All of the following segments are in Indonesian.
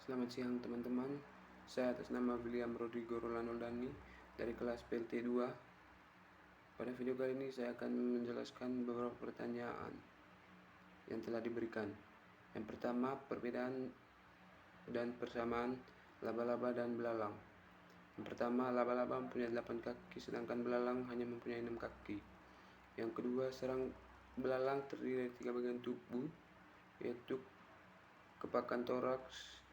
Selamat siang teman-teman, saya atas nama William Rodrigo Rolando Dani dari kelas PLT 2. Pada video kali ini saya akan menjelaskan beberapa pertanyaan yang telah diberikan. Yang pertama, perbedaan dan persamaan laba-laba dan belalang. Yang pertama, laba-laba mempunyai 8 kaki sedangkan belalang hanya mempunyai 6 kaki. Yang kedua, serang belalang terdiri dari 3 bagian tubuh, yaitu kepakan toraks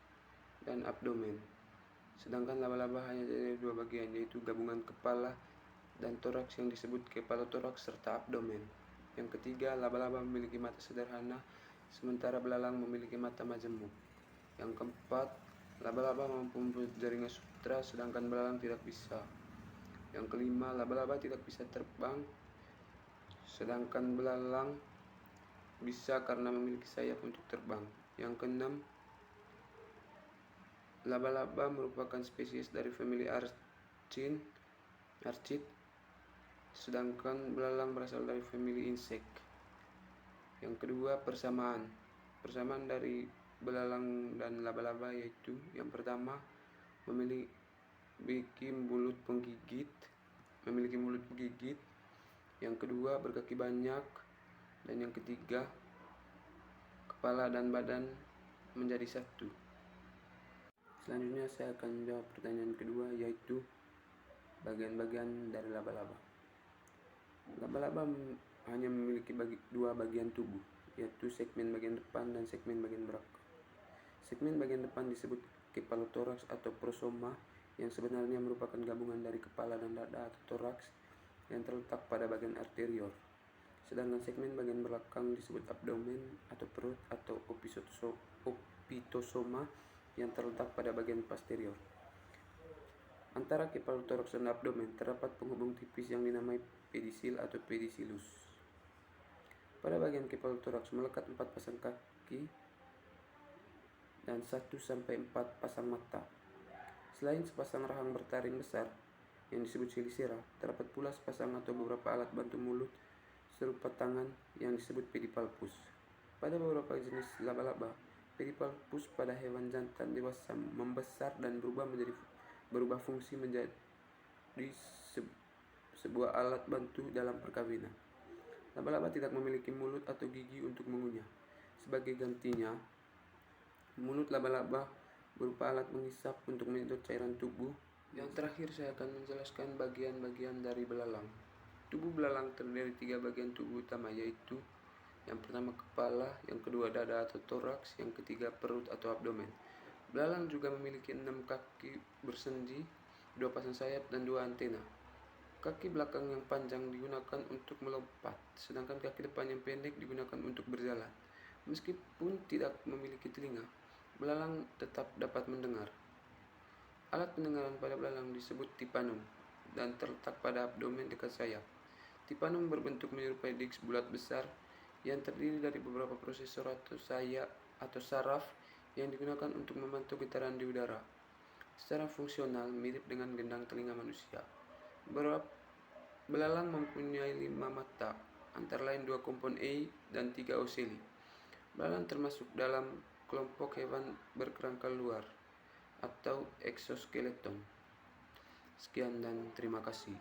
dan abdomen. Sedangkan laba-laba hanya dari 2 bagian, yaitu gabungan kepala dan toraks yang disebut kepala toraks serta abdomen. Yang ketiga, laba-laba memiliki mata sederhana, sementara belalang memiliki mata majemuk. Yang keempat, laba-laba mampu membuat jaringan sutra, sedangkan belalang tidak bisa. Yang kelima, laba-laba tidak bisa terbang, sedangkan belalang bisa karena memiliki sayap untuk terbang. Yang keenam, laba-laba merupakan spesies dari famili Arcid, sedangkan belalang berasal dari famili insek. Yang kedua, persamaan dari belalang dan laba-laba yaitu yang pertama, memiliki mulut penggigit, yang kedua, berkaki banyak, dan yang ketiga, kepala dan badan menjadi satu. Selanjutnya saya akan menjawab pertanyaan kedua, yaitu bagian-bagian dari laba-laba. Laba-laba hanya memiliki dua bagian tubuh, yaitu segmen bagian depan dan segmen bagian belakang. Segmen bagian depan disebut kepalotoraks atau prosoma, yang sebenarnya merupakan gabungan dari kepala dan dada atau toraks yang terletak pada bagian anterior. Sedangkan segmen bagian belakang disebut abdomen atau perut atau opitosoma yang terletak pada bagian posterior. Antara kepalotoraks dan abdomen terdapat penghubung tipis yang dinamai pedisil atau pedicillus. Pada bagian kepalotoraks melekat 4 pasang kaki dan 1-4 pasang mata. Selain sepasang rahang bertaring besar yang disebut chelicera, terdapat pula sepasang atau beberapa alat bantu mulut serupa tangan yang disebut pedipalpus. Pada beberapa jenis laba-laba, pedipalpus pada hewan jantan dewasa membesar dan berubah fungsi menjadi sebuah alat bantu dalam perkawinan. Laba-laba tidak memiliki mulut atau gigi untuk mengunyah. Sebagai gantinya, mulut laba-laba berupa alat menghisap untuk menyedot cairan tubuh. Yang terakhir saya akan menjelaskan bagian-bagian dari belalang. Tubuh belalang terdiri dari 3 bagian tubuh utama, yaitu yang pertama kepala, yang kedua dada atau toraks, yang ketiga perut atau abdomen. Belalang juga memiliki 6 kaki bersendi, 2 pasang sayap dan 2 antena. Kaki belakang yang panjang digunakan untuk melompat, sedangkan kaki depan yang pendek digunakan untuk berjalan. Meskipun tidak memiliki telinga, belalang tetap dapat mendengar. Alat pendengaran pada belalang disebut tipanum dan terletak pada abdomen dekat sayap. Tipanum berbentuk menyerupai disk bulat besar yang terdiri dari beberapa prosesor atau saraf yang digunakan untuk memantau getaran di udara. Secara fungsional mirip dengan gendang telinga manusia. Belalang mempunyai 5 mata, antara lain 2 kompon A dan 3 oceli. Belalang termasuk dalam kelompok hewan berkerangka luar atau exoskeleton. Sekian dan terima kasih.